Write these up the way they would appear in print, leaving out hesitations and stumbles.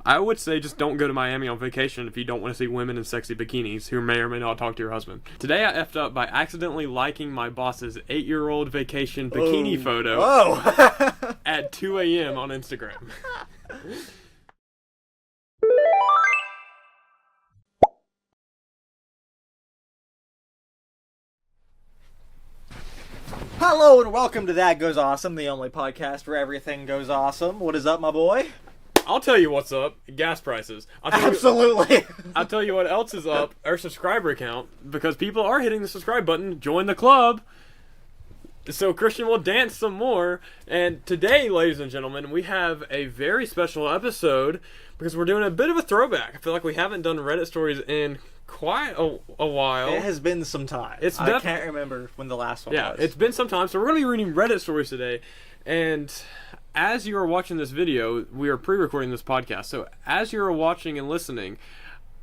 I would say just don't go to Miami on vacation if you don't want to see women in sexy bikinis who may or may not talk to your husband. Today I effed up by accidentally liking my boss's 8-year-old vacation bikini photo at 2 a.m. on Instagram. Hello and welcome to That Goes Awesome, the only podcast where everything goes awesome. What is up, my boy? I'll tell you what's up. Gas prices. Absolutely. I'll tell you what else is up. Our subscriber count. Because people are hitting the subscribe button. Join the club. So Christian will dance some more. And today, ladies and gentlemen, we have a very special episode. Because we're doing a bit of a throwback. I feel like we haven't done Reddit stories in quite a while. It has been some time. I can't remember when the last one was. Yeah, it's been some time. So we're going to be reading Reddit stories today. And as you are watching this video, we are pre-recording this podcast. So as you are watching and listening,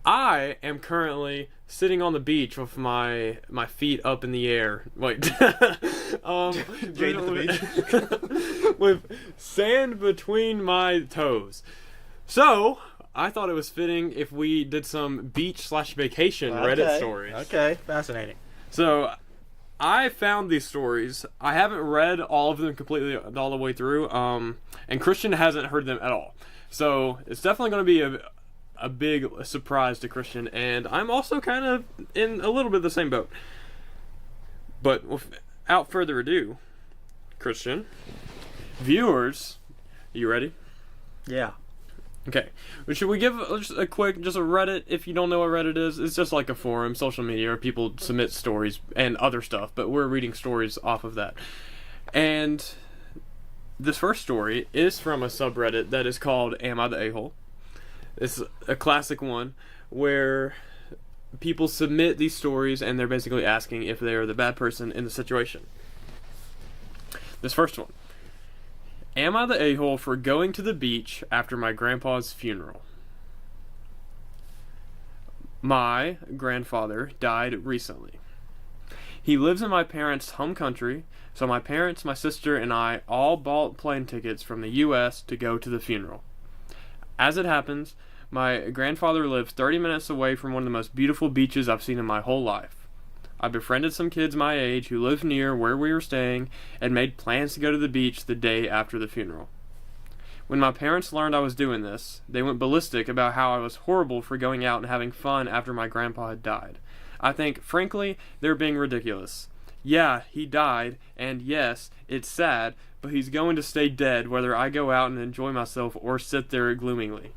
I am currently sitting on the beach with my feet up in the air. Wait. With sand between my toes. So I thought it was fitting if we did some beach/vacation Reddit stories. Okay, fascinating. So I found these stories. I haven't read all of them completely all the way through, and Christian hasn't heard them at all. So it's definitely going to be a big surprise to Christian, and I'm also kind of in a little bit of the same boat. But without further ado, Christian, viewers, are you ready? Yeah. Okay, should we give just a Reddit, if you don't know what Reddit is, it's just like a forum, social media, where people submit stories and other stuff, but we're reading stories off of that. And this first story is from a subreddit that is called Am I the A-Hole? It's a classic one where people submit these stories and they're basically asking if they are the bad person in the situation. This first one. Am I the a-hole for going to the beach after my grandpa's funeral? My grandfather died recently. He lives in my parents' home country, so my parents, my sister, and I all bought plane tickets from the U.S. to go to the funeral. As it happens, my grandfather lives 30 minutes away from one of the most beautiful beaches I've seen in my whole life. I befriended some kids my age who lived near where we were staying and made plans to go to the beach the day after the funeral. When my parents learned I was doing this, they went ballistic about how I was horrible for going out and having fun after my grandpa had died. I think, frankly, they're being ridiculous. Yeah, he died, and yes, it's sad, but he's going to stay dead whether I go out and enjoy myself or sit there gloomingly.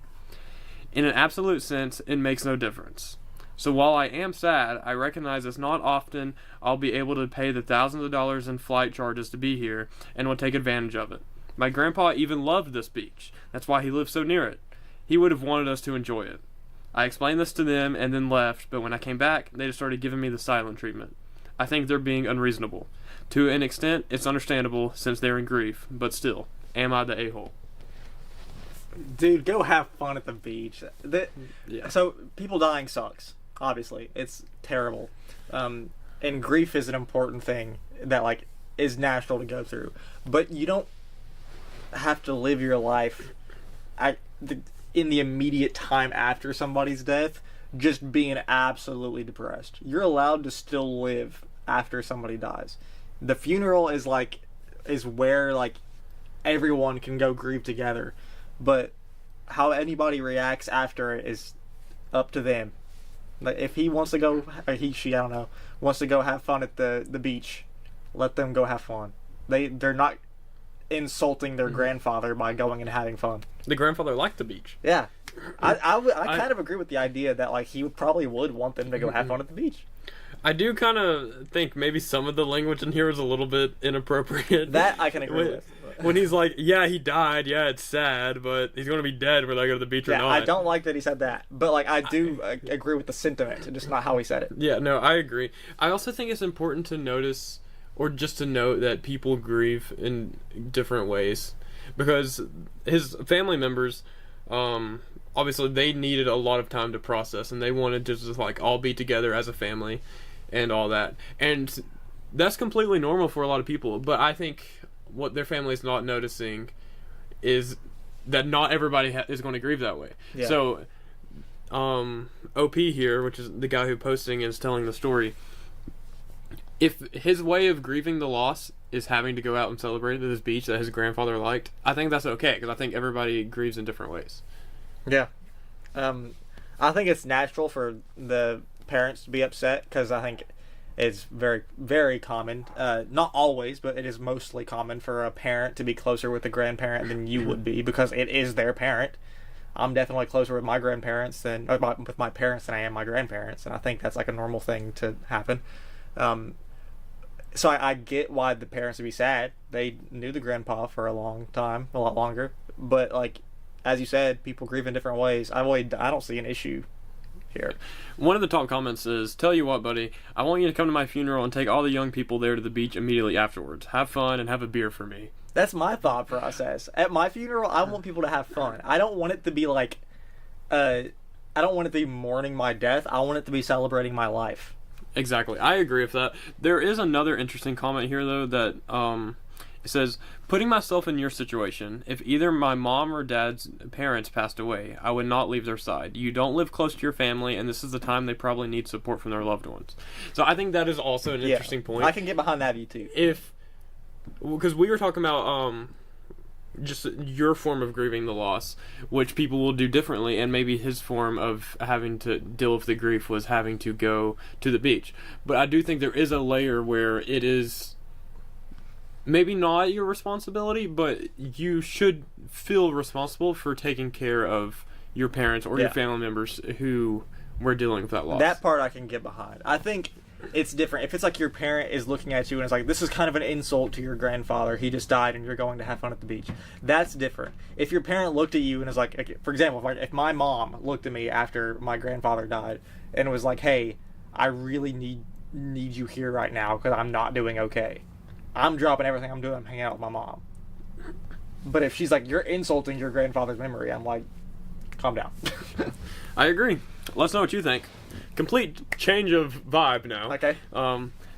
In an absolute sense, it makes no difference. So while I am sad, I recognize it's not often I'll be able to pay the thousands of dollars in flight charges to be here, and will take advantage of it. My grandpa even loved this beach. That's why he lived so near it. He would have wanted us to enjoy it. I explained this to them and then left, but when I came back, they just started giving me the silent treatment. I think they're being unreasonable. To an extent, it's understandable since they're in grief, but still, am I the a-hole? Dude, go have fun at the beach. Yeah. So, people dying sucks. Obviously, it's terrible, and grief is an important thing that is natural to go through. But you don't have to live your life in the immediate time after somebody's death just being absolutely depressed. You're allowed to still live after somebody dies. The funeral is where everyone can go grieve together, but how anybody reacts after it is up to them. Like, if he wants to go, or she, I don't know, wants to go have fun at the beach, let them go have fun. They're not insulting their grandfather by going and having fun. The grandfather liked the beach. Yeah. I kind of agree with the idea that he probably would want them to go have fun at the beach. I do kind of think maybe some of the language in here is a little bit inappropriate. That I can agree with. When he's like, yeah, he died, yeah, it's sad, but he's going to be dead whether I go to the beach or not. I don't like that he said that, but I do agree with the sentiment, just not how he said it. Yeah, no, I agree. I also think it's important to notice, or just to note, that people grieve in different ways. Because his family members, obviously they needed a lot of time to process, and they wanted to just all be together as a family and all that. And that's completely normal for a lot of people, but I think what their family is not noticing is that not everybody is going to grieve that way. Yeah. So, OP here, which is the guy who posting is telling the story. If his way of grieving the loss is having to go out and celebrate at this beach that his grandfather liked, I think that's okay, because I think everybody grieves in different ways. Yeah. I think it's natural for the parents to be upset, because I think it's very, very common. Not always, but it is mostly common for a parent to be closer with a grandparent than you would be, because it is their parent. I'm definitely closer with my grandparents with my parents than I am my grandparents, and I think that's like a normal thing to happen. So I get why the parents would be sad. They knew the grandpa for a long time, a lot longer. But like, as you said, people grieve in different ways. I don't see an issue here. One of the top comments is, "Tell you what, buddy, I want you to come to my funeral and take all the young people there to the beach immediately afterwards. Have fun and have a beer for me." That's my thought process. At my funeral, I want people to have fun. I don't want it to be like, I don't want it to be mourning my death. I want it to be celebrating my life. Exactly. I agree with that. There is another interesting comment here, though, that it says, "Putting myself in your situation, if either my mom or dad's parents passed away, I would not leave their side. You don't live close to your family, and this is the time they probably need support from their loved ones." So I think that is also an interesting point. I can get behind that view, too. Because we were talking about just your form of grieving the loss, which people will do differently, and maybe his form of having to deal with the grief was having to go to the beach. But I do think there is a layer where it is maybe not your responsibility, but you should feel responsible for taking care of your parents or your family members who were dealing with that loss. That part I can get behind. I think it's different. If it's like your parent is looking at you and it's like, this is kind of an insult to your grandfather, he just died and you're going to have fun at the beach. That's different. If your parent looked at you and is like, for example, if my mom looked at me after my grandfather died and was like, "Hey, I really need you here right now because I'm not doing okay. I'm dropping everything I'm doing. I'm hanging out with my mom." But if she's like, "You're insulting your grandfather's memory," I'm like, calm down. I agree. Let us know what you think. Complete change of vibe now. Okay.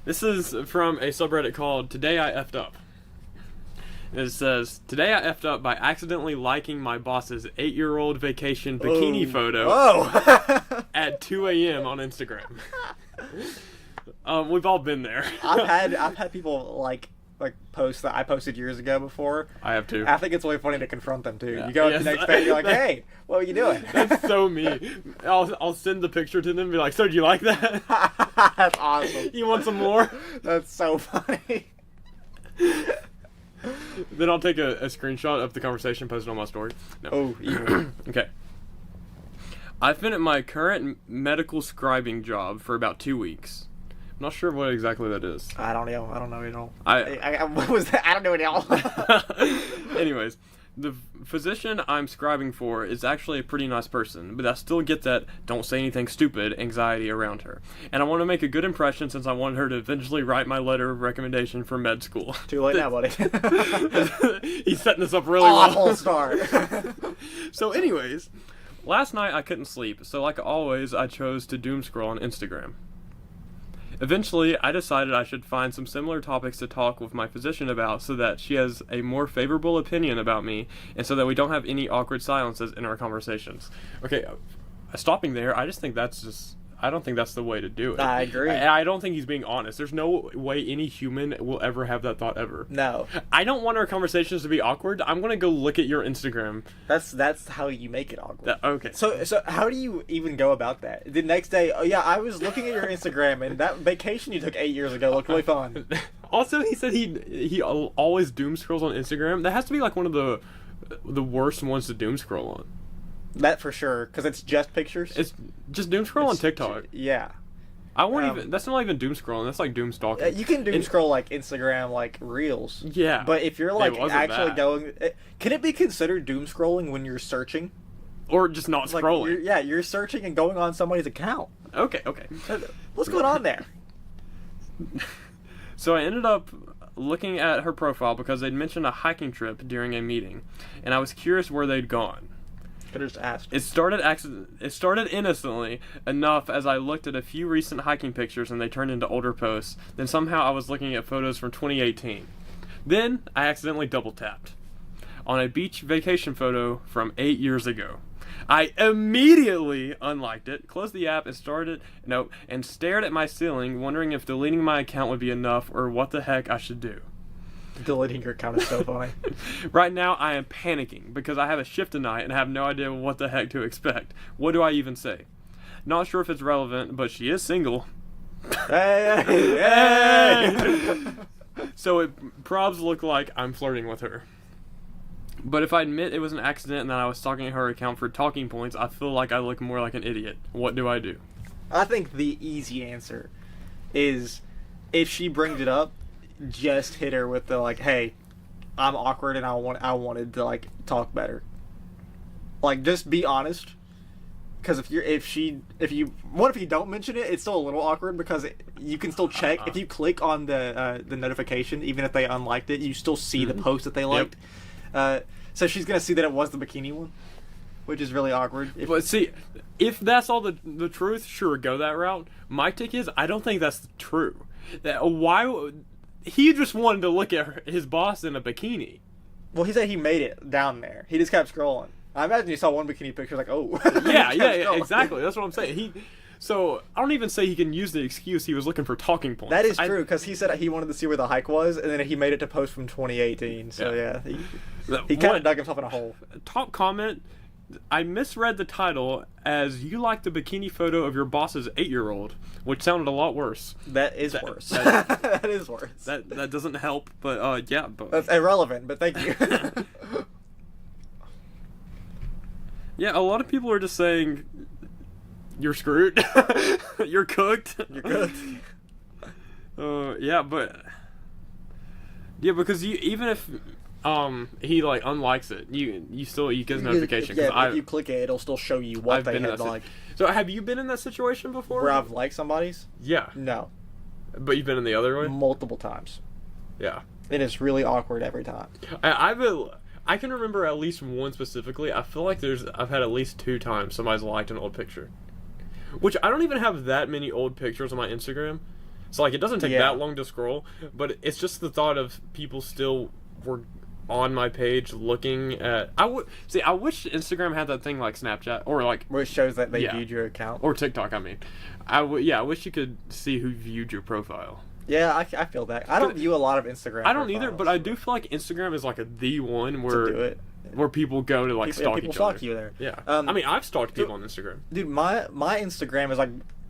This is from a subreddit called Today I Effed Up. It says, "Today I effed up by accidentally liking my boss's 8-year-old vacation bikini photo at 2 a.m. on Instagram." We've all been there. I've had people like posts that I posted years ago before. I have too. I think it's really funny to confront them too. Yeah. You go the next day and you're like, "Hey, what are you doing?" That's so me. I'll send the picture to them and be like, "So, do you like that?" That's awesome. You want some more? That's so funny. Then I'll take a screenshot of the conversation, post it on my story. No. Oh, evil. Okay. "I've been at my current medical scribing job for about 2 weeks. I'm not sure what exactly that is. I don't know at all. What was that? I don't know at all. Anyways, the physician I'm scribing for is actually a pretty nice person, but I still get that "don't say anything stupid" anxiety around her. And I want to make a good impression since I want her to eventually write my letter of recommendation for med school. Too late now, buddy. He's setting this up really well. Awful start. So anyways, last night I couldn't sleep, so like always I chose to doom scroll on Instagram. Eventually, I decided I should find some similar topics to talk with my physician about so that she has a more favorable opinion about me and so that we don't have any awkward silences in our conversations. Okay, stopping there, I just think I don't think that's the way to do it. I agree. I don't think he's being honest. There's no way any human will ever have that thought ever. No. I don't want our conversations to be awkward. I'm going to go look at your Instagram. That's how you make it awkward. Okay. So how do you even go about that? The next day, "Oh yeah, I was looking at your Instagram and that vacation you took 8 years ago looked really fun." Also, he said he always doom scrolls on Instagram. That has to be like one of the worst ones to doom scroll on. That for sure, because it's just pictures. It's just doom scroll on TikTok. Yeah. I won't even. That's not even doom scrolling. That's like doom stalking. You can doom scroll like Instagram, like Reels. Yeah. But if you're like actually bad. going, can it be considered doom scrolling when you're searching? Or just not scrolling. You're searching and going on somebody's account. Okay. What's going on there? So I ended up looking at her profile because they'd mentioned a hiking trip during a meeting, and I was curious where they'd gone. Could have just asked. It started innocently enough as I looked at a few recent hiking pictures and they turned into older posts. Then somehow I was looking at photos from 2018. Then I accidentally double tapped. on a beach vacation photo from 8 years ago. I immediately unliked it, closed the app, and stared at my ceiling, wondering if deleting my account would be enough or what the heck I should do. Deleting your account is so funny. Right now, I am panicking because I have a shift tonight and have no idea what the heck to expect. What do I even say? Not sure if it's relevant, but she is single. Hey, hey. So it probs look like I'm flirting with her. But if I admit it was an accident and that I was stalking her account for talking points, I feel like I look more like an idiot. What do I do? I think the easy answer is, if she brings it up, just hit her with the like, "Hey, I'm awkward and I wanted to like talk better." Like, just be honest. Because if you don't mention it, it's still a little awkward because you can still check if you click on the notification, even if they unliked it, you still see the post that they liked. Yep. So she's gonna see that it was the bikini one, which is really awkward. But see, if that's all the truth, sure, go that route. My take is, I don't think that's true. He just wanted to look at his boss in a bikini. Well, he said he made it down there. He just kept scrolling. I imagine you saw one bikini picture, like, oh. Yeah, exactly. That's what I'm saying. So I don't even say he can use the excuse he was looking for talking points. That is true, because he said he wanted to see where the hike was, and then he made it to post from 2018. So yeah, he kind of dug himself in a hole. Top comment. I misread the title as "You like the bikini photo of your boss's 8-year-old," which sounded a lot worse. That is worse. That is worse. That doesn't help, but yeah. But that's irrelevant, but thank you. Yeah, a lot of people are just saying, "You're screwed. You're cooked. You're cooked." Yeah, because even if he like unlikes it, you get his notification. Yeah, if you click it, it'll still show you what they had liked. So have you been in that situation before? Where I've liked somebody's? Yeah. No. But you've been in the other way? Multiple times. Yeah. It is really awkward every time. I can remember at least one specifically. I feel like I've had at least 2 times somebody's liked an old picture. Which I don't even have that many old pictures on my Instagram. So like it doesn't take that long to scroll, but it's just the thought of people still were on my page looking at. I wish Instagram had that thing like Snapchat or like where it shows that they viewed your account, or TikTok. I mean, I wish you could see who viewed your profile. Yeah, I feel that. I don't view a lot of Instagram. I don't either, but I do feel like Instagram is like the one where people go to like stalk people each other. Stalk you there. Yeah, I mean I've stalked people on Instagram. Dude, my Instagram is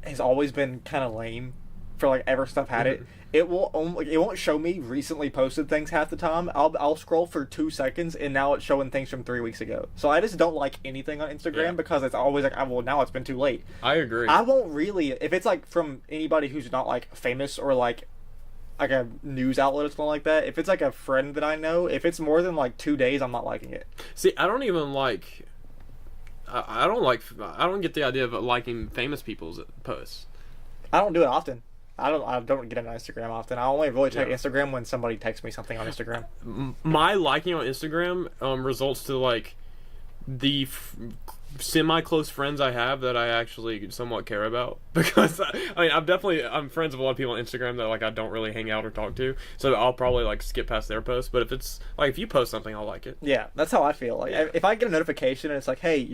has always been kind of lame for like ever stuff had it. It won't show me recently posted things half the time. I'll scroll for 2 seconds and now it's showing things from 3 weeks ago. So I just don't like anything on Instagram because it's always like, well, now it's been too late. I agree. I won't really, if it's like from anybody who's not like famous or like a news outlet or something like that. If it's like a friend that I know, if it's more than like 2 days, I'm not liking it. See, I don't even like. I don't get the idea of liking famous people's posts. I don't do it often. I don't get on Instagram often. I only really check Instagram when somebody texts me something on Instagram. My liking on Instagram results to like the semi-close friends I have that I actually somewhat care about, because I mean I'm friends with a lot of people on Instagram that like I don't really hang out or talk to, so I'll probably like skip past their posts. But if it's like if you post something, I'll like it. Yeah, that's how I feel. Like if I get a notification and it's like, hey,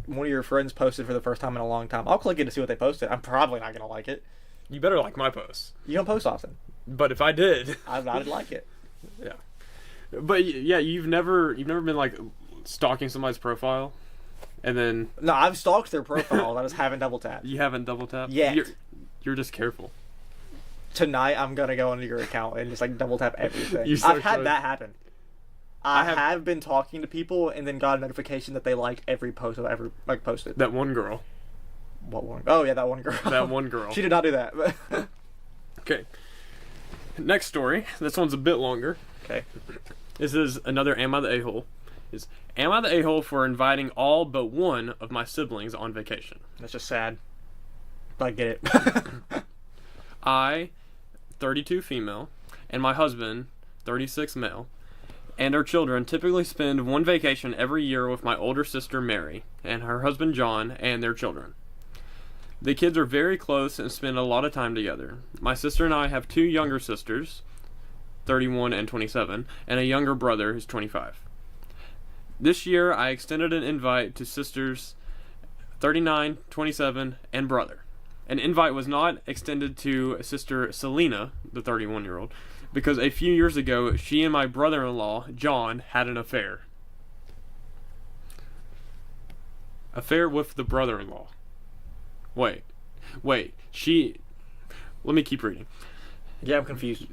one of your friends posted for the first time in a long time, I'll click it to see what they posted. I'm probably not gonna like it. You better like my posts. You don't post often. But if I did, I'd like it. Yeah. But yeah, you've never been like stalking somebody's profile, and then no, I've stalked their profile. I just haven't double tapped. You haven't double tapped? Yeah. You're just careful. Tonight I'm gonna go into your account and just like double tap everything. I've had that happen. I have been talking to people and then got a notification that they liked every post I've ever like posted. That one girl. What one? Oh yeah, that one girl. That one girl. She did not do that. Okay. Next story. This one's a bit longer. Okay. This is another Am I the A-hole? Am I the a-hole for inviting all but one of my siblings on vacation? That's just sad. I get it. I, 32 female, and my husband, 36 male, and our children typically spend one vacation every year with my older sister Mary and her husband John and their children. The kids are very close and spend a lot of time together. My sister and I have 2 younger sisters, 31 and 27, and a younger brother who's 25. This year, I extended an invite to sisters 39, 27, and brother. An invite was not extended to sister Selena, the 31-year-old, because a few years ago, she and my brother-in-law, John, had an affair. Affair with the brother-in-law. Wait. Let me keep reading. Yeah, I'm confused.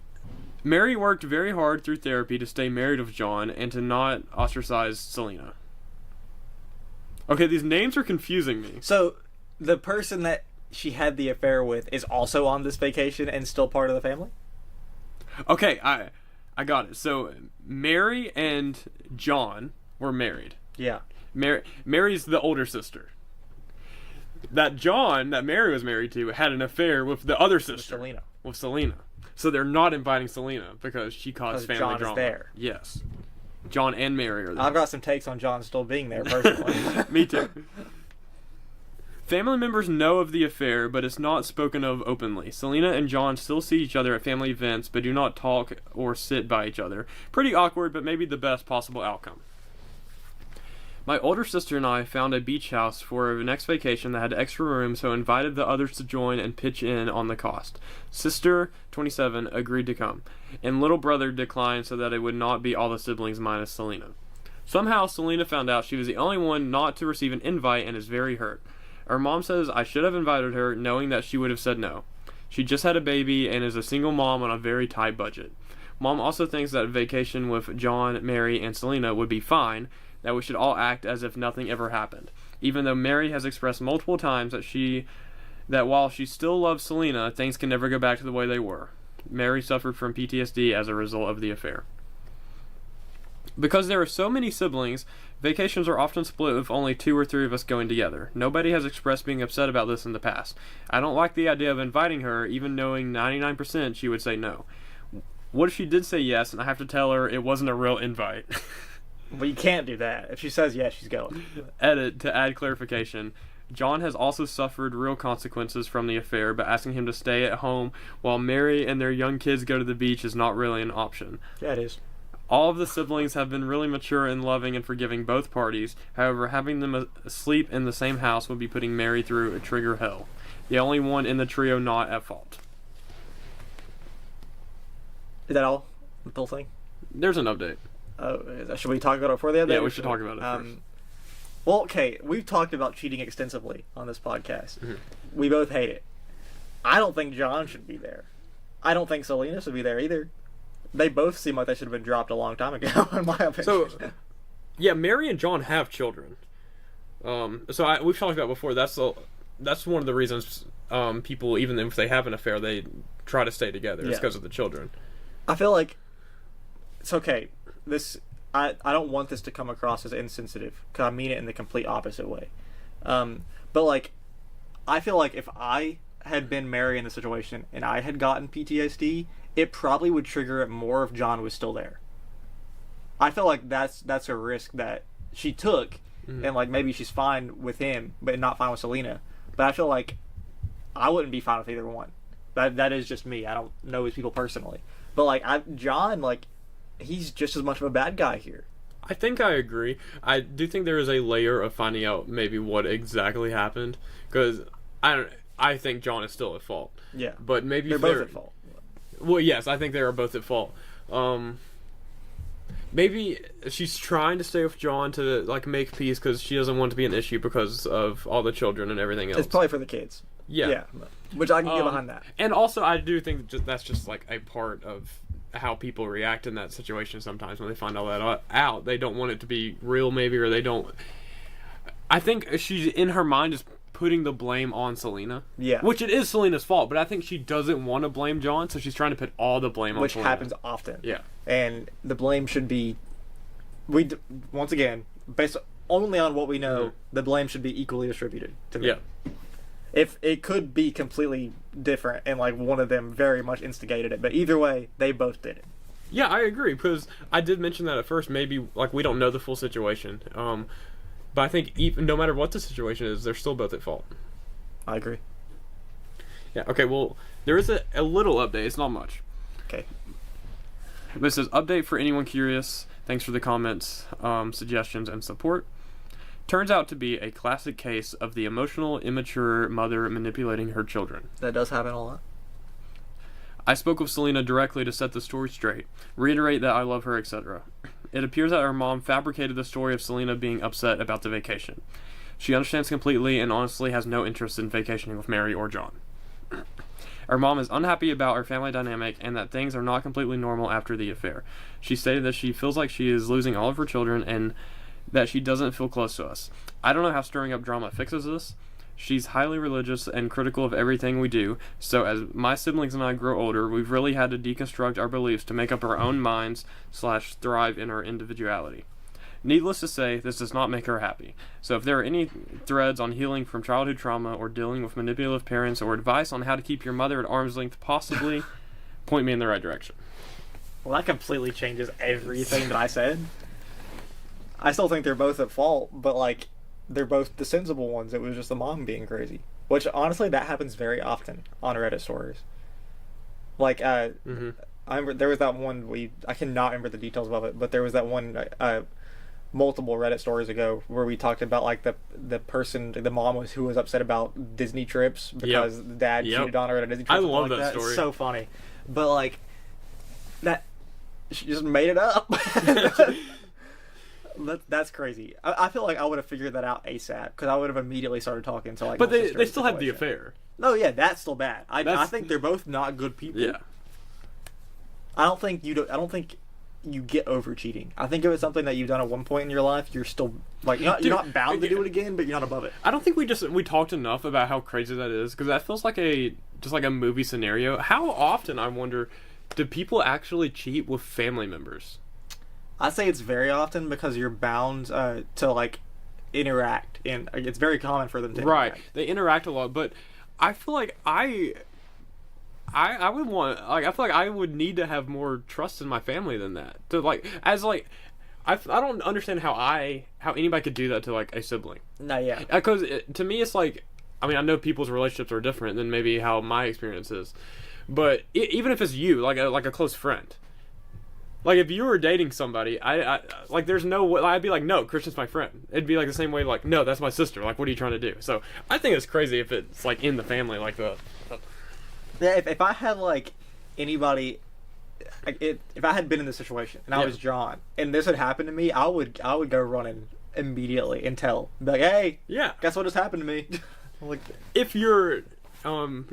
Mary worked very hard through therapy to stay married with John and to not ostracize Selena. Okay, these names are confusing me. So, the person that she had the affair with is also on this vacation and still part of the family? Okay, I got it. So, Mary and John were married. Yeah. Mary's the older sister. That John, that Mary was married to, had an affair with the other sister. With Selena. So they're not inviting Selena because she caused family John drama. is there. Yes. John and Mary are there. I've got some takes on John still being there, personally. Me too. Family members know of the affair, but it's not spoken of openly. Selena and John still see each other at family events, but do not talk or sit by each other. Pretty awkward, but maybe the best possible outcome. My older sister and I found a beach house for our next vacation that had extra room, so invited the others to join and pitch in on the cost. Sister, 27, agreed to come, and little brother declined so that it would not be all the siblings minus Selena. Somehow, Selena found out she was the only one not to receive an invite and is very hurt. Our mom says I should have invited her, knowing that she would have said no. She just had a baby and is a single mom on a very tight budget. Mom also thinks that a vacation with John, Mary, and Selena would be fine, that we should all act as if nothing ever happened, even though Mary has expressed multiple times that while she still loves Selena, things can never go back to the way they were. Mary suffered from PTSD as a result of the affair. Because there are so many siblings, vacations are often split with only 2 or 3 of us going together. Nobody has expressed being upset about this in the past. I don't like the idea of inviting her, even knowing 99% she would say no. What if she did say yes, and I have to tell her it wasn't a real invite? Well, you can't do that. If she says yes, she's going. Edit, to add clarification. John has also suffered real consequences from the affair, but asking him to stay at home while Mary and their young kids go to the beach is not really an option. Yeah, it is. All of the siblings have been really mature and loving and forgiving both parties. However, having them sleep in the same house would be putting Mary through a trigger hell. The only one in the trio not at fault. Is that all? The whole thing? There's an update. Should we talk about it before the update? Yeah, we should talk about it first. Well, okay, we've talked about cheating extensively on this podcast. Mm-hmm. We both hate it. I don't think John should be there. I don't think Selena should be there either. They both seem like they should have been dropped a long time ago, in my opinion. So, yeah, Mary and John have children. We've talked about before. That's one of the reasons people, even if they have an affair, they try to stay together. It's because of the children. I feel like it's okay. I don't want this to come across as insensitive, because I mean it in the complete opposite way. But like, I feel like if I had been Mary in the situation and I had gotten PTSD, it probably would trigger it more if John was still there. I feel like that's a risk that she took, and like maybe she's fine with him, but not fine with Selena. But I feel like I wouldn't be fine with either one. That is just me. I don't know these people personally, but like John, like, he's just as much of a bad guy here. I think I agree. I do think there is a layer of finding out maybe what exactly happened, because I think John is still at fault. Yeah, but maybe they're both at fault. Well, yes, I think they are both at fault. Maybe she's trying to stay with John to like make peace because she doesn't want to be an issue because of all the children and everything else. It's probably for the kids. Yeah, which I can get behind that. And also, I do think that's just like a part of how people react in that situation. Sometimes when they find all that out, they don't want it to be real, maybe, or they don't. I think she's in her mind is putting the blame on Selena. Yeah. Which it is Selena's fault, but I think she doesn't want to blame John, so she's trying to put all the blame on Selena. Which happens often. Yeah. And the blame should be, once again, based only on what we know, the blame should be equally distributed to me. Yeah. If it could be completely different and like one of them very much instigated it, but either way, they both did it. Yeah, I agree, because I did mention that at first. Maybe like we don't know the full situation. But I think even no matter what the situation is, they're still both at fault. I agree. Yeah, okay, well, there is a little update. It's not much. Okay. This is update for anyone curious. Thanks for the comments, suggestions, and support. Turns out to be a classic case of the emotional, immature mother manipulating her children. That does happen a lot. I spoke with Selena directly to set the story straight, reiterate that I love her, etc. It appears that her mom fabricated the story of Selena being upset about the vacation. She understands completely and honestly has no interest in vacationing with Mary or John. Our mom is unhappy about our family dynamic and that things are not completely normal after the affair. She stated that she feels like she is losing all of her children and that she doesn't feel close to us. I don't know how stirring up drama fixes this. She's highly religious and critical of everything we do, so as my siblings and I grow older, we've really had to deconstruct our beliefs to make up our own minds / thrive in our individuality. Needless to say, this does not make her happy. So if there are any threads on healing from childhood trauma or dealing with manipulative parents or advice on how to keep your mother at arm's length, possibly, point me in the right direction. Well, that completely changes everything that I said. I still think they're both at fault, but, like, they're both the sensible ones. It was just the mom being crazy. Which, honestly, that happens very often on Reddit stories. Like, I remember there was that one, I cannot remember the details of it, but there was that one, multiple Reddit stories ago where we talked about, like, the mom who was upset about Disney trips because dad cheated on her at a Disney trip. I love that story. story. It's so funny. But, like, she just made it up. That's crazy. I feel like I would have figured that out ASAP because I would have immediately started talking to, like, but they still have the affair. No, yeah, that's still bad. I think they're both not good people. Yeah. I don't think you get over cheating. I think if it's something that you've done at one point in your life, you're still, like, you're not bound to do it again, but you're not above it. I don't think we talked enough about how crazy that is, because that feels like just like a movie scenario. How often, I wonder, do people actually cheat with family members? I say it's very often because you're bound to, like, interact, and it's very common for them to interact. Right, they interact a lot, but I feel like I would want, like, I feel like I would need to have more trust in my family than that. To, like, as, like, I don't understand how anybody could do that to, like, a sibling. No, yeah. Because to me, it's like, I mean, I know people's relationships are different than maybe how my experience is, but even if it's you, like a close friend. Like, if you were dating somebody, I like, there's no way, I'd be like, no, Christian's my friend. It'd be like the same way, like, no, that's my sister. Like, what are you trying to do? So, I think it's crazy if it's, like, in the family, like the... Yeah, if I had, like, anybody, if I had been in this situation and I was John and this had happened to me, I would go running immediately and be like, hey, guess what just happened to me? Like, if you're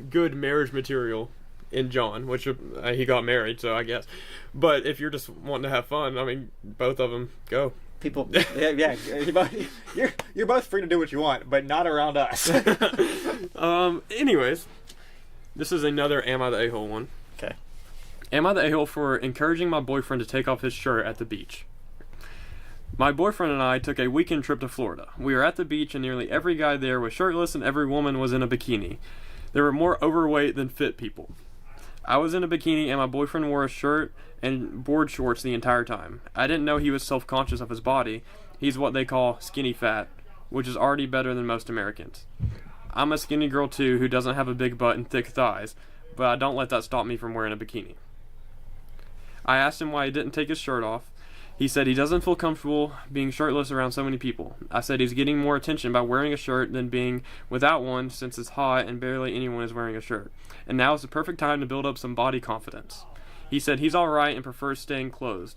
good marriage material in John, which he got married, so I guess, but if you're just wanting to have fun, I mean, both of them go. People, you're both free to do what you want, but not around us. Anyways. This is another Am I the A-hole one. Okay. Am I the a-hole for encouraging my boyfriend to take off his shirt at the beach? My boyfriend and I took a weekend trip to Florida. We were at the beach and nearly every guy there was shirtless and every woman was in a bikini. There were more overweight than fit people. I was in a bikini and my boyfriend wore a shirt and board shorts the entire time. I didn't know he was self-conscious of his body. He's what they call skinny fat, which is already better than most Americans. I'm a skinny girl too who doesn't have a big butt and thick thighs, but I don't let that stop me from wearing a bikini. I asked him why he didn't take his shirt off. He said he doesn't feel comfortable being shirtless around so many people. I said he's getting more attention by wearing a shirt than being without one since it's hot and barely anyone is wearing a shirt. And now is the perfect time to build up some body confidence. He said he's alright and prefers staying clothed.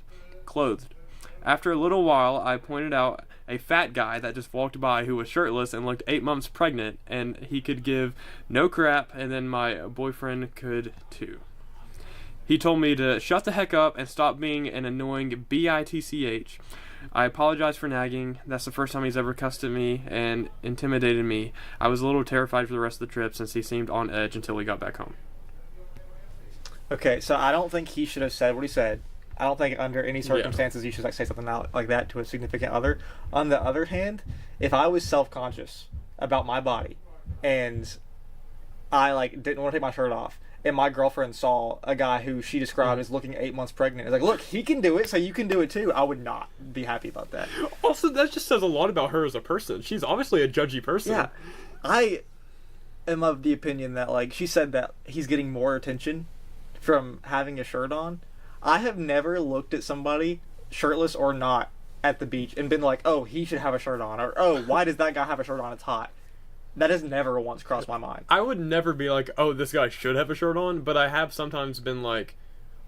After a little while, I pointed out a fat guy that just walked by who was shirtless and looked 8 months pregnant, and he could give no crap, and then my boyfriend could too. He told me to shut the heck up and stop being an annoying bitch. I apologize for nagging. That's the first time he's ever cussed at me and intimidated me. I was a little terrified for the rest of the trip since he seemed on edge until we got back home. Okay, so I don't think he should have said what he said. I don't think under any circumstances you should, like, say something like that to a significant other. On the other hand, if I was self-conscious about my body and I, like, didn't want to take my shirt off and my girlfriend saw a guy who she described as looking 8 months pregnant, is like, look, he can do it, so you can do it too, I would not be happy about that. Also, that just says a lot about her as a person. She's obviously a judgy person. Yeah. I am of the opinion that, like, she said that he's getting more attention from having a shirt on. I have never looked at somebody, shirtless or not, at the beach and been like, oh, he should have a shirt on, or oh, why does that guy have a shirt on? It's hot. That has never once crossed my mind. I would never be like, oh, this guy should have a shirt on, but I have sometimes been like,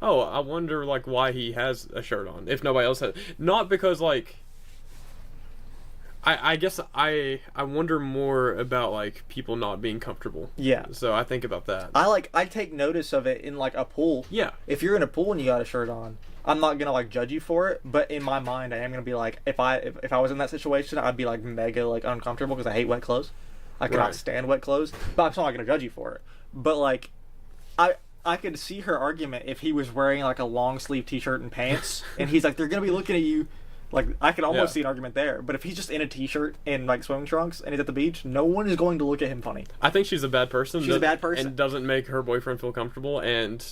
oh, I wonder like why he has a shirt on if nobody else has. Not because like I guess I wonder more about like people not being comfortable. Yeah. So I think about that. I take notice of it in like a pool. Yeah. If you're in a pool and you got a shirt on, I'm not gonna like judge you for it, but in my mind I am gonna be like, if I was in that situation, I'd be like mega like uncomfortable because I hate wet clothes. I cannot stand wet clothes, but I'm still not gonna judge you for it. But like, I could see her argument if he was wearing like a long sleeve t-shirt and pants, and he's like, they're gonna be looking at you. Like, I could almost see an argument there. But if he's just in a t-shirt and like swimming trunks and he's at the beach, no one is going to look at him funny. I think she's a bad person. She's a bad person. And doesn't make her boyfriend feel comfortable, and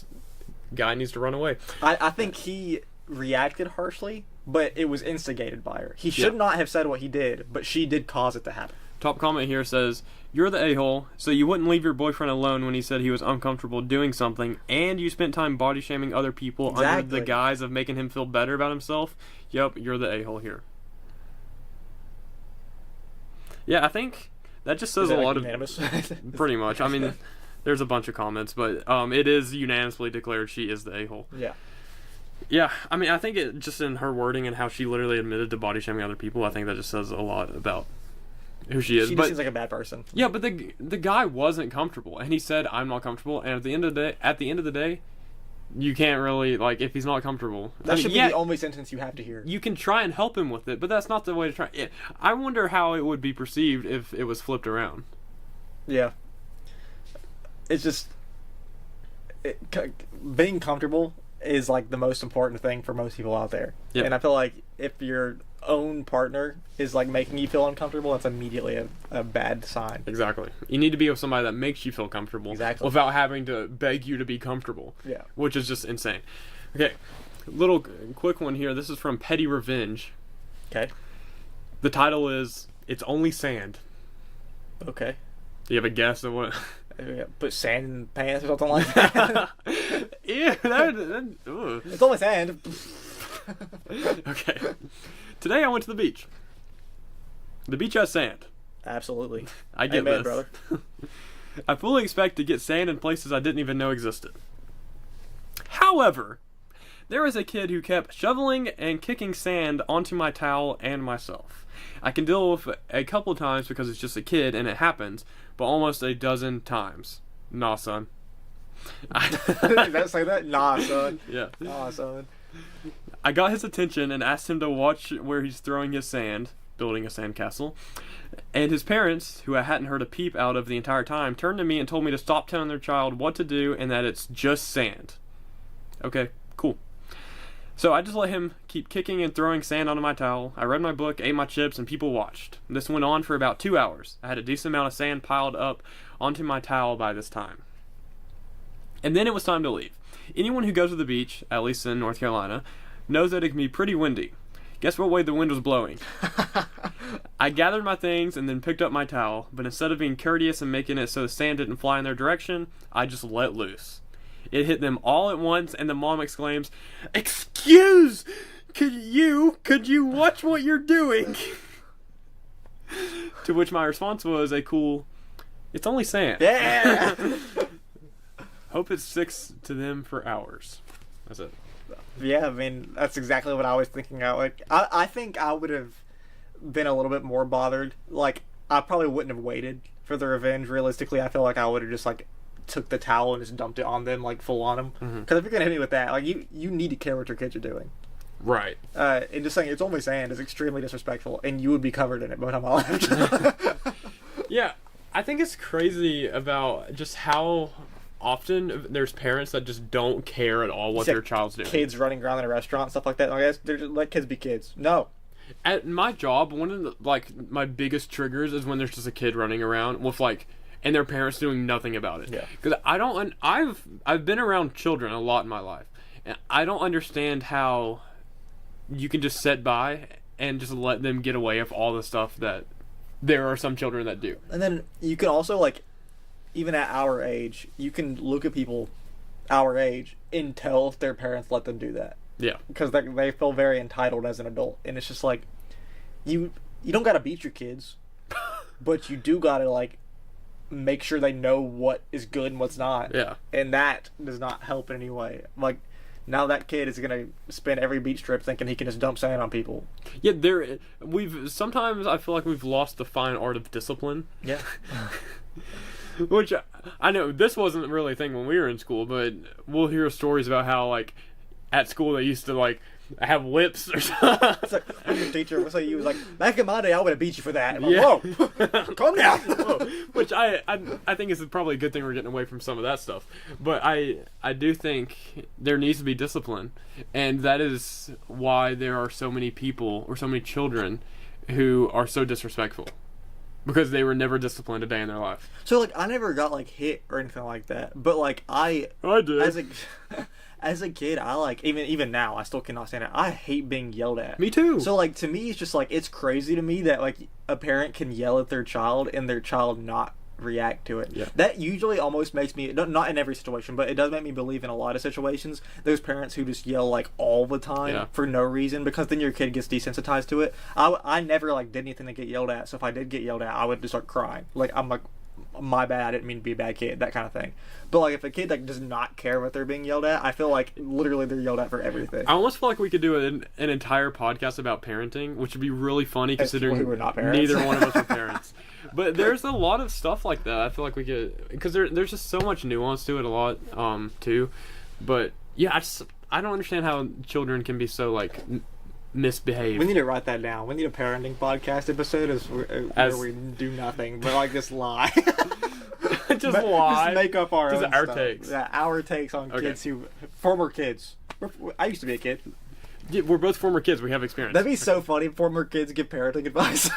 guy needs to run away. I think he reacted harshly, but it was instigated by her. He should not have said what he did, but she did cause it to happen. Top comment here says, you're the a-hole, so you wouldn't leave your boyfriend alone when he said he was uncomfortable doing something, and you spent time body shaming other people under the guise of making him feel better about himself. Yep, you're the a-hole here. Yeah, I think that just says a lot unanimous? Pretty much. I mean, there's a bunch of comments, but it is unanimously declared she is the a-hole. Yeah. Yeah, I mean, I think it just in her wording and how she literally admitted to body shaming other people, I think that just says a lot about who she is. She just seems like a bad person. Yeah, but the guy wasn't comfortable, and he said, "I'm not comfortable." And at the end of the day, you can't really like if he's not comfortable. That should be the only sentence you have to hear. You can try and help him with it, but that's not the way to try. I wonder how it would be perceived if it was flipped around. Yeah, it's just being comfortable is like the most important thing for most people out there. Yep. And I feel like if your own partner is like making you feel uncomfortable, that's immediately a bad sign. Exactly. You need to be with somebody that makes you feel comfortable. Exactly. Without having to beg you to be comfortable. Yeah. Which is just insane. Okay. Little quick one here. This is from Petty Revenge. Okay. The title is It's Only Sand. Okay. Do you have a guess of what? Put sand in pants or something like that. Yeah, it's only sand. Okay. Today I went to the beach. The beach has sand. Absolutely. I get this. Brother. I fully expect to get sand in places I didn't even know existed. However, there is a kid who kept shoveling and kicking sand onto my towel and myself. I can deal with it a couple times because it's just a kid and it happens, but almost a dozen times. Nah, son. Did that say that? Nah, son. Yeah. Nah, son. I got his attention and asked him to watch where he's throwing his sand, building a sandcastle. And his parents, who I hadn't heard a peep out of the entire time, turned to me and told me to stop telling their child what to do and that it's just sand. Okay, cool. So I just let him keep kicking and throwing sand onto my towel. I read my book, ate my chips, and people watched. This went on for about 2 hours. I had a decent amount of sand piled up onto my towel by this time. And then it was time to leave. Anyone who goes to the beach, at least in North Carolina, knows that it can be pretty windy. Guess what way the wind was blowing? I gathered my things and then picked up my towel, but instead of being courteous and making it so the sand didn't fly in their direction, I just let loose. It hit them all at once, and the mom exclaims, "Excuse! Could you watch what you're doing?" To which my response was a cool, "It's only sand." Yeah! Hope it sticks to them for hours. That's it. Yeah, I mean, that's exactly what I was thinking. I think I would have been a little bit more bothered. Like, I probably wouldn't have waited for the revenge. Realistically, I feel like I would have just, like, took the towel and just dumped it on them, like, full on them. Because if you're going to hit me with that, like, you need to care what your kids are doing. Right. And just saying it's only sand is extremely disrespectful, and you would be covered in it by the time I left. Yeah, I think it's crazy about just how often there's parents that just don't care at all what their child's doing. Kids running around in a restaurant, stuff like that. I guess they're just, let kids be kids. No. At my job, one of the, my biggest triggers is when there's just a kid running around with and their parents doing nothing about it. Yeah. Because I've been around children a lot in my life, and I don't understand how you can just sit by and just let them get away with all the stuff that there are some children that do. And then you can also, like, even at our age, you can look at people our age until their parents let them do that. Yeah. Because they feel very entitled as an adult, and it's just like you don't gotta beat your kids, but you do gotta like make sure they know what is good and what's not. Yeah. And that does not help in any way. Like now that kid is gonna spend every beach trip thinking he can just dump sand on people. Yeah, sometimes I feel like we've lost the fine art of discipline. Yeah. Which I know this wasn't really a thing when we were in school, but we'll hear stories about how like at school they used to like have whips or something. It's like your teacher was like, you was like, back in my day I would have beat you for that. I'm like, Yeah. whoa, calm down. Whoa. Which I think is probably a good thing we're getting away from some of that stuff. But I do think there needs to be discipline, and that is why there are so many people or so many children who are so disrespectful. Because they were never disciplined a day in their life. So like I never got like hit or anything like that, but like I did. as a kid I like even now I still cannot stand it. I hate being yelled at. Me too. So like to me it's just like it's crazy to me that like a parent can yell at their child and their child not react to it. Yeah. That usually almost makes me not in every situation, but it does make me believe in a lot of situations those parents who just yell like all the time for no reason, because then your kid gets desensitized to it. I never like did anything to get yelled at, so if I did get yelled at I would just start crying. Like I'm like, my bad, I didn't mean to be a bad kid, that kind of thing. But like if a kid like does not care what they're being yelled at, I feel like literally they're yelled at for everything. I almost feel like we could do an entire podcast about parenting, which would be really funny considering we're not parents. neither one of us are parents. But there's a lot of stuff like that. I feel like we could, because there's just so much nuance to it, a lot too. But yeah, I don't understand how children can be so like misbehaved. We need to write that down. We need a parenting podcast episode where we do nothing but like just lie. Just lie. Just make up our just own our stuff. takes. Yeah, our takes on kids former kids. I used to be a kid. Yeah, we're both former kids. We have experience. That'd be so funny. Former kids give parenting advice.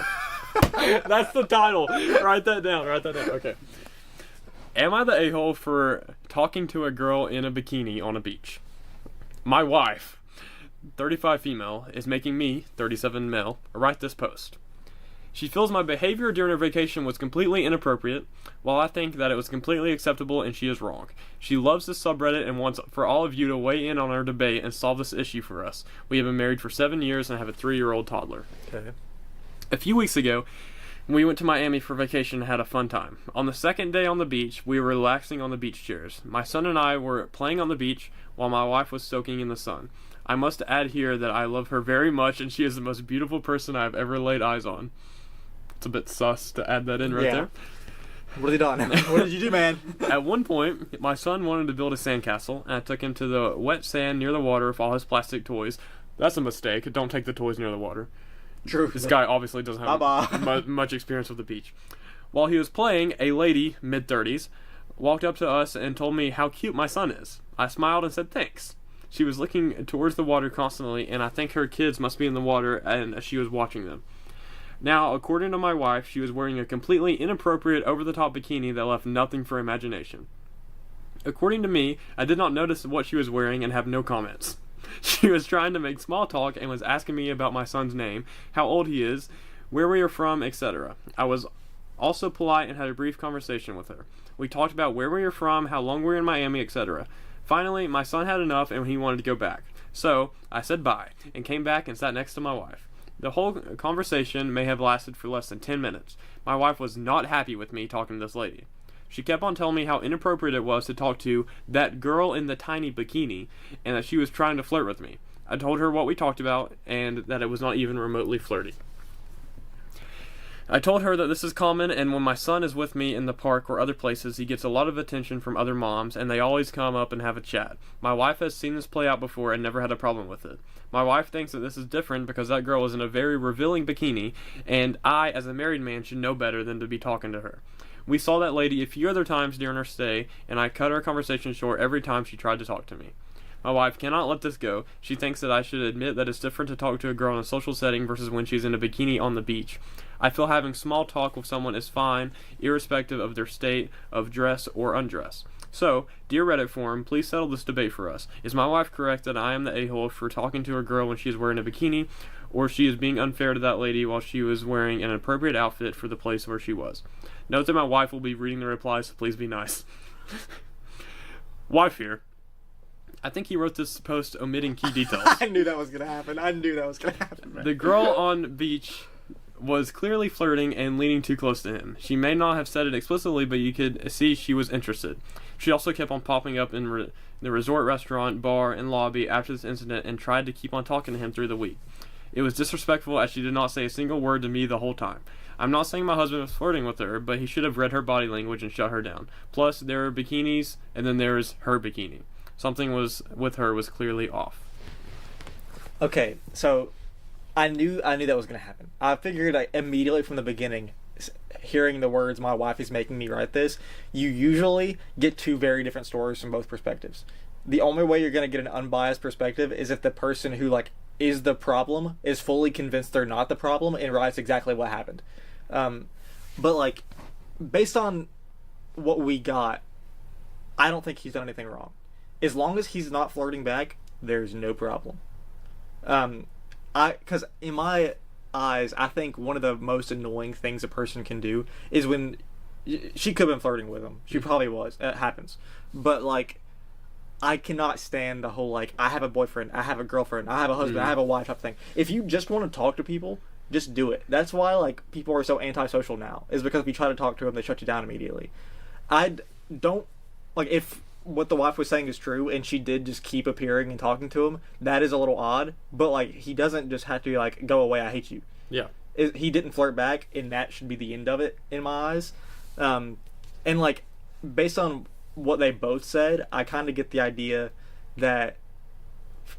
That's the title. Write that down. Okay. Am I the a-hole for talking to a girl in a bikini on a beach? My wife, 35 female, is making me, 37 male, write this post. She feels my behavior during our vacation was completely inappropriate, while I think that it was completely acceptable and she is wrong. She loves this subreddit and wants for all of you to weigh in on our debate and solve this issue for us. We have been married for 7 years and have a 3-year-old toddler. Okay. A few weeks ago, we went to Miami for vacation and had a fun time. On the second day on the beach, we were relaxing on the beach chairs. My son and I were playing on the beach while my wife was soaking in the sun. I must add here that I love her very much and she is the most beautiful person I have ever laid eyes on. It's a bit sus to add that in right there. What have you done? What did you do, man? At one point, my son wanted to build a sandcastle, and I took him to the wet sand near the water with all his plastic toys. That's a mistake. Don't take the toys near the water. True. This guy obviously doesn't have much experience with the beach. While he was playing, a lady, mid-30s, walked up to us and told me how cute my son is. I smiled and said thanks. She was looking towards the water constantly, and I think her kids must be in the water, and she was watching them. Now, according to my wife, she was wearing a completely inappropriate over-the-top bikini that left nothing for imagination. According to me, I did not notice what she was wearing and have no comments. She was trying to make small talk and was asking me about my son's name, how old he is, where we are from, etc. I was also polite and had a brief conversation with her. We talked about where we are from, how long we were in Miami, etc. Finally, my son had enough and he wanted to go back. So, I said bye, and came back and sat next to my wife. The whole conversation may have lasted for less than 10 minutes. My wife was not happy with me talking to this lady. She kept on telling me how inappropriate it was to talk to that girl in the tiny bikini, and that she was trying to flirt with me. I told her what we talked about, and that it was not even remotely flirty. I told her that this is common, and when my son is with me in the park or other places, he gets a lot of attention from other moms, and they always come up and have a chat. My wife has seen this play out before and never had a problem with it. My wife thinks that this is different because that girl is in a very revealing bikini, and I, as a married man, should know better than to be talking to her. We saw that lady a few other times during our stay, and I cut our conversation short every time she tried to talk to me. My wife cannot let this go. She thinks that I should admit that it's different to talk to a girl in a social setting versus when she's in a bikini on the beach. I feel having small talk with someone is fine, irrespective of their state of dress or undress. So, dear Reddit forum, please settle this debate for us. Is my wife correct that I am the a-hole for talking to a girl when she is wearing a bikini, or she is being unfair to that lady while she was wearing an appropriate outfit for the place where she was? Note that my wife will be reading the replies, so please be nice. Wife here. I think he wrote this post omitting key details. I knew that was gonna happen. Man. The girl on beach was clearly flirting and leaning too close to him. She may not have said it explicitly, but you could see she was interested. She also kept on popping up in the resort restaurant, bar, and lobby after this incident and tried to keep on talking to him through the week. It was disrespectful as she did not say a single word to me the whole time. I'm not saying my husband was flirting with her, but he should have read her body language and shut her down. Plus, there are bikinis, and then there's her bikini. Something was with her was clearly off. Okay, so I knew that was gonna happen. I figured immediately from the beginning, hearing the words "my wife is making me write this," you usually get two very different stories from both perspectives. The only way you're gonna get an unbiased perspective is if the person who is the problem is fully convinced they're not the problem and writes exactly what happened. But based on what we got, I don't think he's done anything wrong. As long as he's not flirting back, there's no problem. Because in my eyes, I think one of the most annoying things a person can do is when she could have been flirting with him. She probably was. It happens. But I cannot stand the whole I have a boyfriend, I have a girlfriend, I have a husband, I have a wife type thing. If you just want to talk to people, just do it. That's why people are so antisocial now. Is because if you try to talk to them, they shut you down immediately. I don't if what the wife was saying is true and she did just keep appearing and talking to him, that is a little odd. But he doesn't just have to go away, I hate you. Yeah. He didn't flirt back, and that should be the end of it in my eyes. And based on what they both said, I kind of get the idea that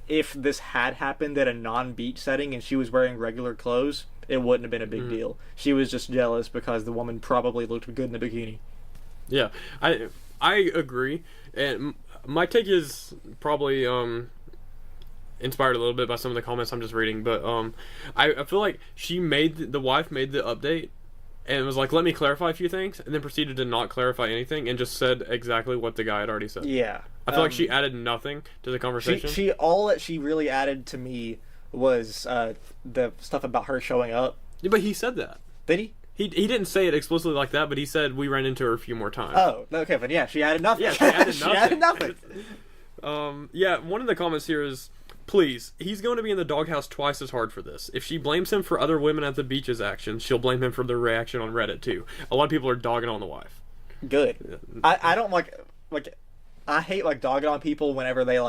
if this had happened at a non-beach setting and she was wearing regular clothes, it wouldn't have been a big deal. She was just jealous because the woman probably looked good in a bikini. Yeah, I agree, and my take is probably inspired a little bit by some of the comments I'm just reading, but I feel like the wife made the update and was let me clarify a few things, and then proceeded to not clarify anything and just said exactly what the guy had already said. Yeah. I feel like she added nothing to the conversation. All that she really added to me was the stuff about her showing up. Yeah, but he said that. Did he? He didn't say it explicitly like that, but he said we ran into her a few more times. Oh, okay, but yeah, she added nothing. Yeah, she added nothing. She added nothing. Yeah, one of the comments here is, please, he's going to be in the doghouse twice as hard for this. If she blames him for other women at the beach's actions, she'll blame him for their reaction on Reddit too. A lot of people are dogging on the wife. Good. I don't I hate dogging on people whenever they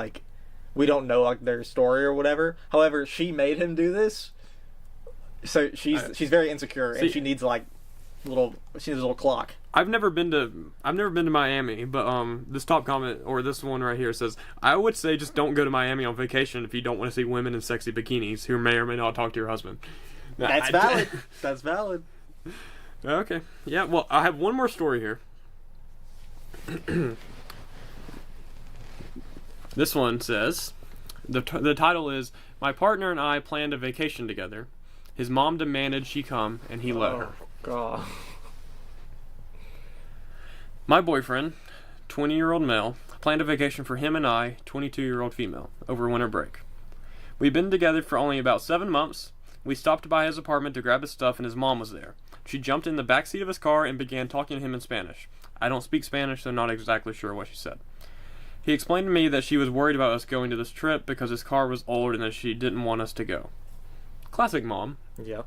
we don't know their story or whatever. However, she made him do this, so she's very insecure and she needs a little clock. I've never been to Miami, but this top comment, or this one right here, says, I would say just don't go to Miami on vacation if you don't want to see women in sexy bikinis who may or may not talk to your husband. That's valid. That's valid. Okay. Yeah, well, I have one more story here. This one says, the title is, my partner and I planned a vacation together. His mom demanded she come, and he let her. God. My boyfriend, 20-year-old male, planned a vacation for him and I, 22-year-old female, over winter break. We'd been together for only about 7 months. We stopped by his apartment to grab his stuff, and his mom was there. She jumped in the back seat of his car and began talking to him in Spanish. I don't speak Spanish, so not exactly sure what she said. He explained to me that she was worried about us going to this trip because his car was old and that she didn't want us to go. Classic mom. Yep.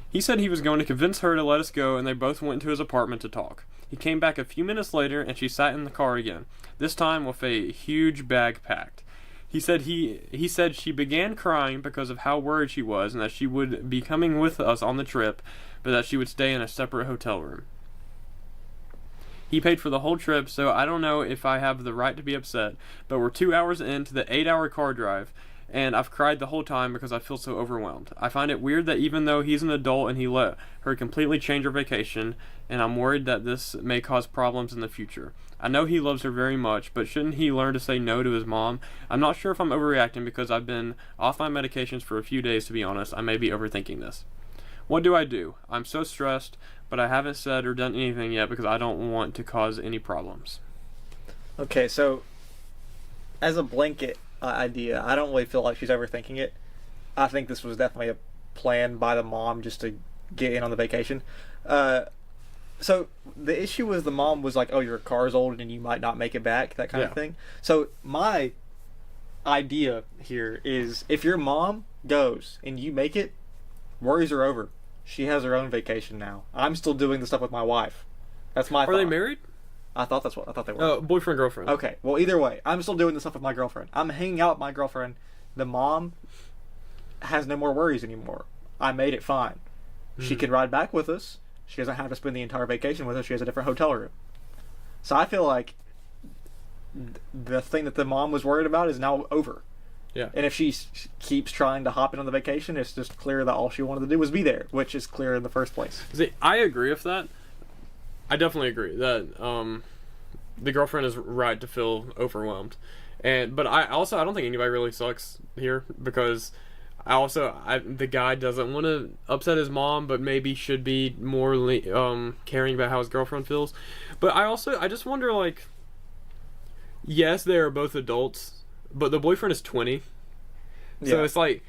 He said he was going to convince her to let us go, and they both went to his apartment to talk. He came back a few minutes later, and she sat in the car again, this time with a huge bag packed. He said she began crying because of how worried she was and that she would be coming with us on the trip, but that she would stay in a separate hotel room. He paid for the whole trip, so I don't know if I have the right to be upset, but we're 2 hours into the 8-hour car drive, and I've cried the whole time because I feel so overwhelmed. I find it weird that even though he's an adult and he let her completely change her vacation, and I'm worried that this may cause problems in the future. I know he loves her very much, but shouldn't he learn to say no to his mom? I'm not sure if I'm overreacting because I've been off my medications for a few days, to be honest. I may be overthinking this. What do I do? I'm so stressed, but I haven't said or done anything yet because I don't want to cause any problems. Okay, so as a blanket idea, I don't really feel like she's overthinking it. I think this was definitely a plan by the mom just to get in on the vacation. So the issue was the mom was like, oh, your car's old and you might not make it back, that kind of thing. So my idea here is if your mom goes and you make it, worries are over. She has her own vacation now. I'm still doing the stuff with my wife. That's my thought. Are they married? I thought they were. Boyfriend, girlfriend. Okay, well, either way, I'm still doing the stuff with my girlfriend. I'm hanging out with my girlfriend. The mom has no more worries anymore. I made it fine. She can ride back with us. She doesn't have to spend the entire vacation with us. She has a different hotel room. So I feel like the thing that the mom was worried about is now over. Yeah. And if she keeps trying to hop in on the vacation, it's just clear that all she wanted to do was be there, which is clear in the first place. See, I agree with that. I definitely agree that the girlfriend is right to feel overwhelmed, but I don't think anybody really sucks here, because the guy doesn't want to upset his mom, but maybe should be more caring about how his girlfriend feels. But I just wonder, like, yes, they are both adults, but the boyfriend is 20, so it's like,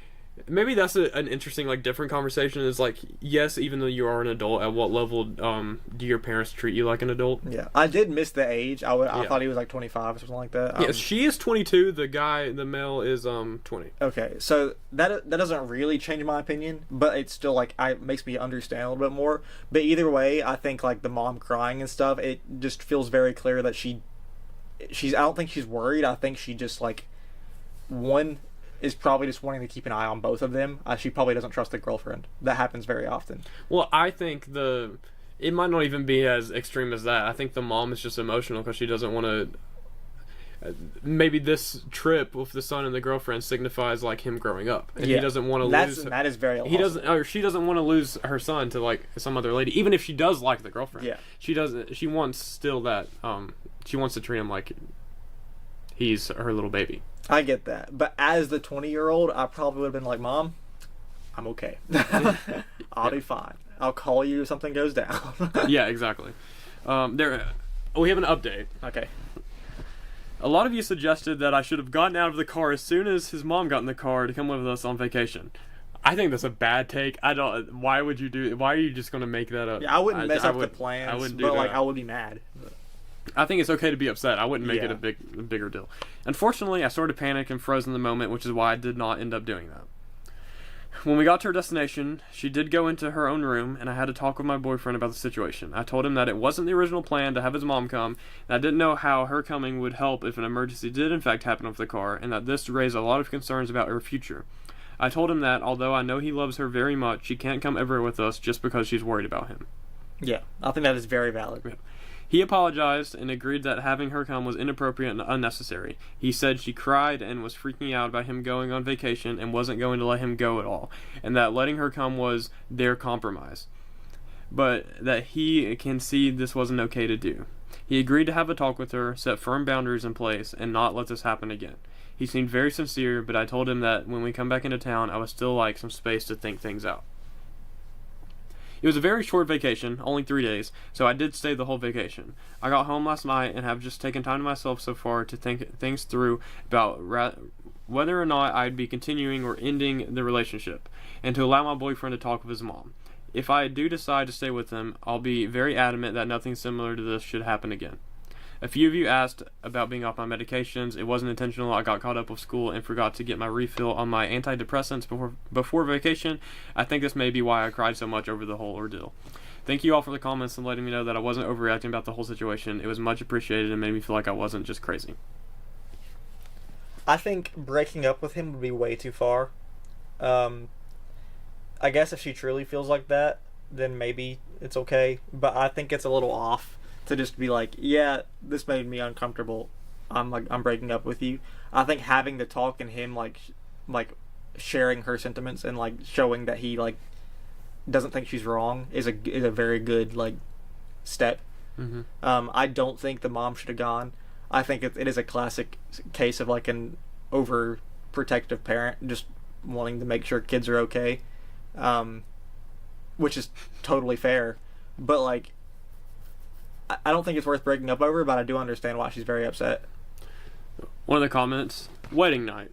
maybe that's an interesting, like, different conversation. Is like, yes, even though you are an adult, at what level do your parents treat you like an adult? Yeah, I did miss the age. I thought he was like 25 or something like that. Yeah, she is 22. The male is 20. Okay, so that doesn't really change my opinion, but it's still like makes me understand a little bit more. But either way, I think like the mom crying and stuff, it just feels very clear that she's. I don't think she's worried. I think she just like one is probably just wanting to keep an eye on both of them. She probably doesn't trust the girlfriend. That happens very often. Well, I think it might not even be as extreme as that. I think the mom is just emotional because she doesn't want to. Maybe this trip with the son and the girlfriend signifies like him growing up, and he doesn't want to lose. That is very. He doesn't, or she doesn't want to lose her son to like some other lady, even if she does like the girlfriend. Yeah, she doesn't. She wants still that. She wants to treat him like he's her little baby. I get that, but as the 20-year-old, I probably would have been like, "Mom, I'm okay. I'll be fine. I'll call you if something goes down." Yeah, exactly. We have an update. Okay. A lot of you suggested that I should have gotten out of the car as soon as his mom got in the car to come with us on vacation. I think that's a bad take. Why would you do? Why are you just going to make that up? Yeah, I wouldn't mess up the plans. I wouldn't do but that. Like, I would be mad. I think it's okay to be upset. I wouldn't make it a bigger deal. Unfortunately, I sort of panicked and froze in the moment, which is why I did not end up doing that. When we got to our destination, she did go into her own room, and I had to talk with my boyfriend about the situation. I told him that it wasn't the original plan to have his mom come, and I didn't know how her coming would help if an emergency did in fact happen with the car, and that this raised a lot of concerns about her future. I told him that, although I know he loves her very much, she can't come everywhere with us just because she's worried about him. Yeah, I think that is very valid. Yeah. He apologized and agreed that having her come was inappropriate and unnecessary. He said she cried and was freaking out about him going on vacation and wasn't going to let him go at all, and that letting her come was their compromise, but that he can see this wasn't okay to do. He agreed to have a talk with her, set firm boundaries in place, and not let this happen again. He seemed very sincere, but I told him that when we come back into town, I would still like some space to think things out. It was a very short vacation, only 3 days, so I did stay the whole vacation. I got home last night and have just taken time to myself so far to think things through about whether or not I'd be continuing or ending the relationship, and to allow my boyfriend to talk with his mom. If I do decide to stay with him, I'll be very adamant that nothing similar to this should happen again. A few of you asked about being off my medications. It wasn't intentional. I got caught up with school and forgot to get my refill on my antidepressants before vacation. I think this may be why I cried so much over the whole ordeal. Thank you all for the comments and letting me know that I wasn't overreacting about the whole situation. It was much appreciated and made me feel like I wasn't just crazy. I think breaking up with him would be way too far. I guess if she truly feels like that, then maybe it's okay. But I think it's a little off to just be like, yeah, this made me uncomfortable. I'm breaking up with you. I think having the talk and him like sharing her sentiments and like showing that he like doesn't think she's wrong is a very good like step. Mm-hmm. I don't think the mom should have gone. I think it is a classic case of like an overprotective parent just wanting to make sure kids are okay, which is totally fair. But like, I don't think it's worth breaking up over, but I do understand why she's very upset. One of the comments, wedding night.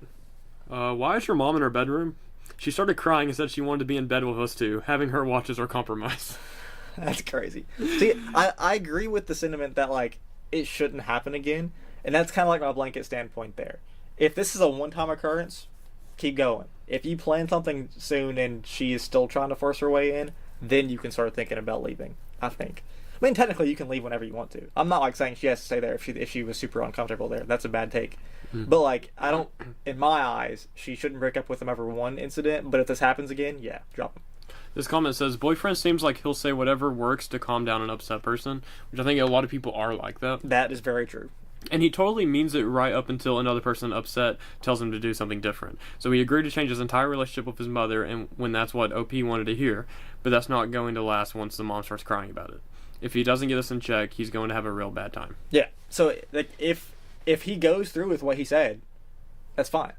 Why is your mom in her bedroom? She started crying and said she wanted to be in bed with us too. Having her watch is our compromise. That's crazy. See, I agree with the sentiment that like it shouldn't happen again, and that's kind of like my blanket standpoint there. If this is a one-time occurrence, keep going. If you plan something soon and she is still trying to force her way in, then you can start thinking about leaving, I think. I mean, technically, you can leave whenever you want to. I'm not, like, saying she has to stay there if she was super uncomfortable there. That's a bad take. But, like, I don't... In my eyes, she shouldn't break up with him over one incident, but if this happens again, yeah, drop him. This comment says, boyfriend seems like he'll say whatever works to calm down an upset person, which I think a lot of people are like that. That is very true. And he totally means it right up until another person upset tells him to do something different. So he agreed to change his entire relationship with his mother, and when that's what OP wanted to hear, but that's not going to last once the mom starts crying about it. If he doesn't get this in check, he's going to have a real bad time. Yeah. So, like, if he goes through with what he said, that's fine.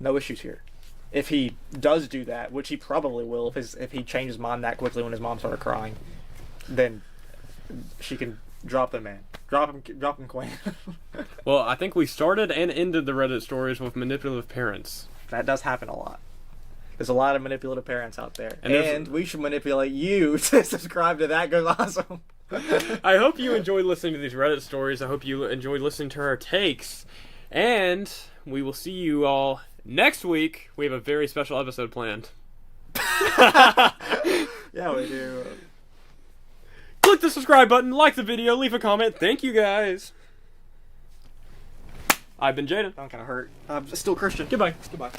No issues here. If he does do that, which he probably will, if he changes his mind that quickly when his mom started crying, then she can drop the man. Drop him, Queen. Well, I think we started and ended the Reddit stories with manipulative parents. That does happen a lot. There's a lot of manipulative parents out there. And we should manipulate you to subscribe to That Goes Awesome. I hope you enjoyed listening to these Reddit stories. I hope you enjoyed listening to our takes. And we will see you all next week. We have a very special episode planned. Yeah, we do. Click the subscribe button, like the video, leave a comment. Thank you, guys. I've been Jaden. I'm kind of hurt. I'm still Christian. Goodbye. Goodbye.